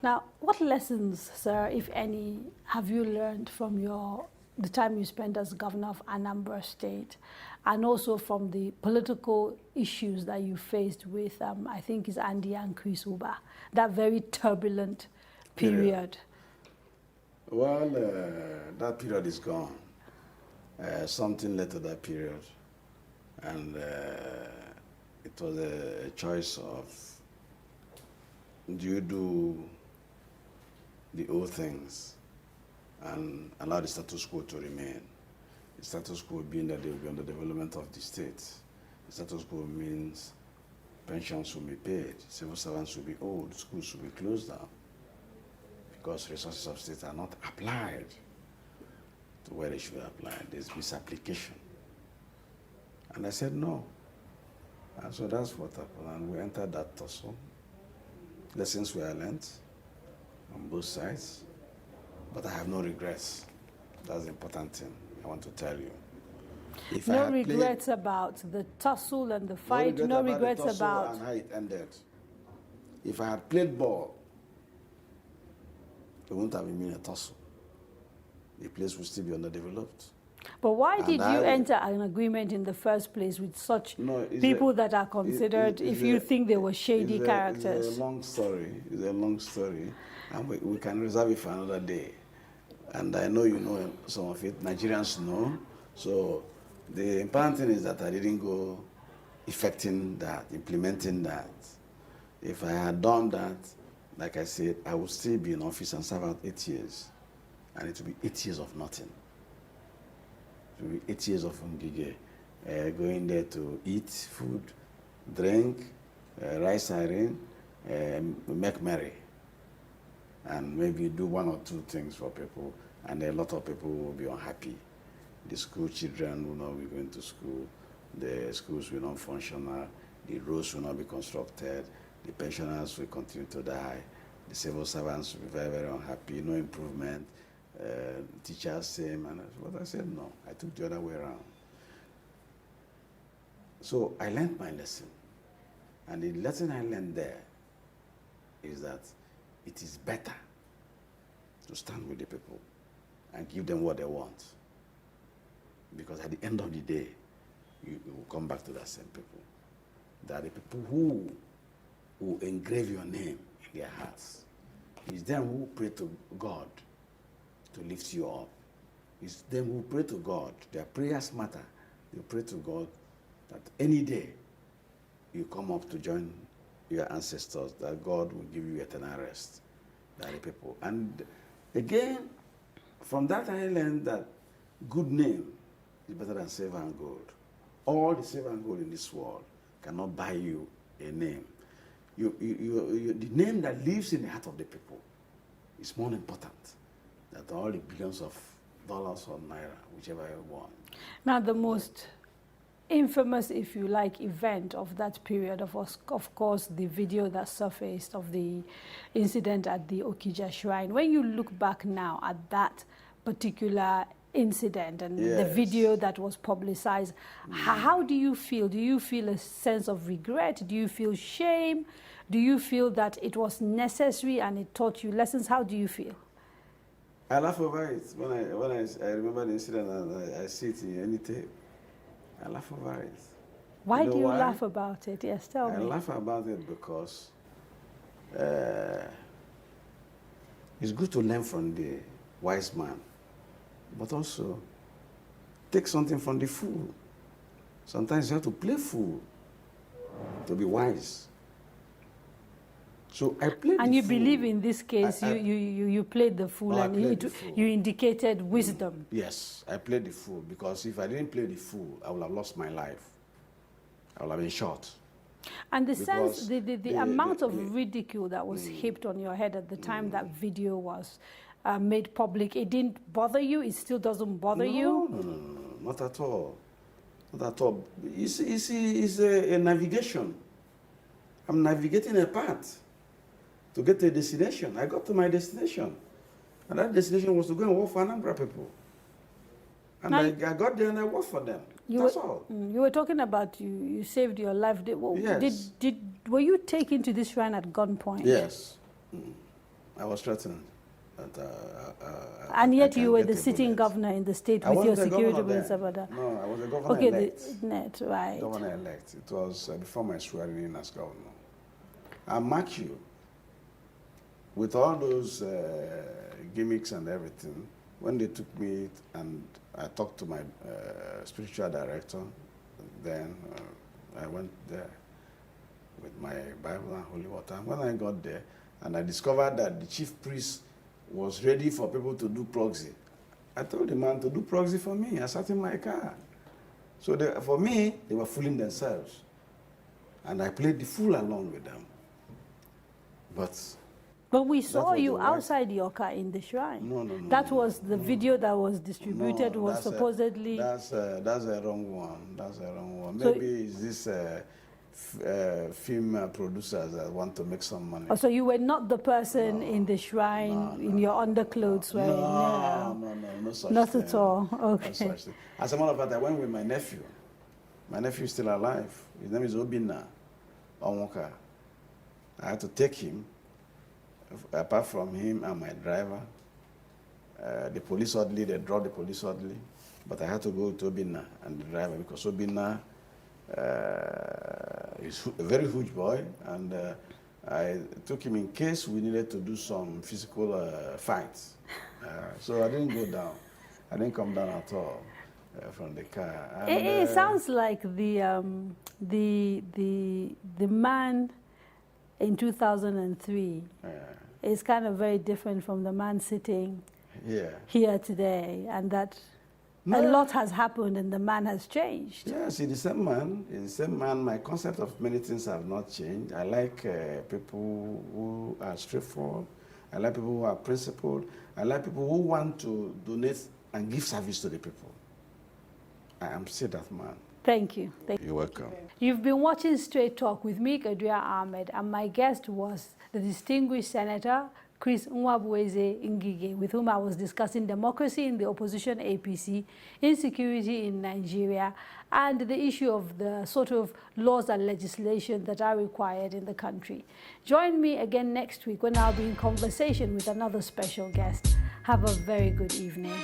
Now, what lessons, sir, if any, have you learned from the time you spent as governor of Anambra State, and also from the political issues that you faced with, I think, is Andy and Chris Uba, that very turbulent period? Well, that period is gone. Something led to that period, and it was a choice of, do you do the old things and allow the status quo to remain? The status quo being that they will be on the development of the state. The status quo means pensions will be paid, civil servants will be old, schools will be closed down, because resources of state are not applied to where they should be applied. There's misapplication. And I said no. And so that's what happened. And we entered that tussle. Lessons were learned on both sides, but I have no regrets. That's the important thing I want to tell you. No regrets about the tussle and the fight, no regrets about and how it ended. If I had played ball, it wouldn't have been a tussle. The place would still be underdeveloped. But why did you enter an agreement in the first place with such people that are considered, if you think they were shady characters? It's a long story. It's a long story. And we can reserve it for another day. And I know you know some of it. Nigerians know. So the important thing is that I didn't go effecting that, implementing that. If I had done that, like I said, I would still be in office and serve out 8 years. And it would be 8 years of nothing. It would be 8 years of Ngige, going there to eat food, drink, rise siren, make merry, and maybe do 1 or 2 things for people, and a lot of people will be unhappy. The school children will not be going to school, the schools will not function, the roads will not be constructed, the pensioners will continue to die, the civil servants will be very, very unhappy, no improvement. Teachers same, but I said no. I took the other way around. So I learned my lesson, and the lesson I learned there is that it is better to stand with the people and give them what they want, because at the end of the day, you will come back to that same people. They are the people who engrave your name in their hearts. It's them who pray to God to lift you up. It's them who pray to God. Their prayers matter. They pray to God that any day you come up to join your ancestors, that God will give you eternal rest. That are the people. And again, from that I learned that good name is better than silver and gold. All the silver and gold in this world cannot buy you a name. The name that lives in the heart of the people is more important than all the billions of dollars or naira, whichever you want. Now, the most infamous, if you like, event of that period, of course, the video that surfaced of the incident at the Ngige shrine. When you look back now at that particular incident and the video that was publicized, how do you feel? Do you feel a sense of regret? Do you feel shame? Do you feel that it was necessary and it taught you lessons? How do you feel? I laugh over it. When I remember the incident and I see it in any tape, I laugh over it. Why do you laugh about it? Yes, tell me. I laugh about it because it's good to learn from the wise man, but also take something from the fool. Sometimes you have to play fool to be wise. So I played the fool. And you believe in this case, you played the fool, and you indicated wisdom. Yes, I played the fool, because if I didn't play the fool, I would have lost my life. I would have been shot. And the amount of ridicule that was heaped on your head at the time that video was made public, it didn't bother you? It still doesn't bother you? No, not at all. Not at all. It's a navigation. I'm navigating a path to get to a destination. I got to my destination. And that destination was to go and work for Anambra people. And I got there and I worked for them. That's all. You were talking about you saved your life. Yes. Were you taken to this shrine at gunpoint? Yes. I was threatened. That, and yet I you were can the get a sitting bullet. governor in the state I with your wasn't the security governor minister, then. brother. No, I was the governor Okay, elect. the net, right. Governor elect. It was before my swearing in as governor. I mark you, with all those gimmicks and everything, when they took me and I talked to my spiritual director, then I went there with my Bible and holy water. And when I got there, and I discovered that the chief priest was ready for people to do proxy, I told the man to do proxy for me. I sat in my car. So for me, they were fooling themselves. And I played the fool along with them. But we saw you right. outside your car in the shrine. No. That was the video that was distributed, was supposedly... That's a wrong one. That's a wrong one. So maybe it's this film producers that want to make some money. Oh, so you were not the person in the shrine in your underclothes wearing? No such not thing. At all. Okay. No such thing. As a matter of fact, I went with my nephew. My nephew is still alive. His name is Obinna Onwoka. I had to take him. Apart from him and my driver, the police orderly, they dropped the police orderly, but I had to go to Obinna and the driver because Obinna is a very huge boy, and I took him in case we needed to do some physical fights. So I didn't go down. I didn't come down at all from the car. And, it sounds like the man in 2003 is kind of very different from the man sitting here today, and that a lot has happened and the man has changed. Yes, he's the same man. He's the same man. My concept of many things have not changed. I like people who are straightforward. I like people who are principled. I like people who want to donate and give service to the people. I am still that man. Thank you. You're welcome. You've been watching Straight Talk with me, Kadaria Ahmed, and my guest was the distinguished Senator Chris Ngige, with whom I was discussing democracy in the opposition APC, insecurity in Nigeria, and the issue of the sort of laws and legislation that are required in the country. Join me again next week when I'll be in conversation with another special guest. Have a very good evening.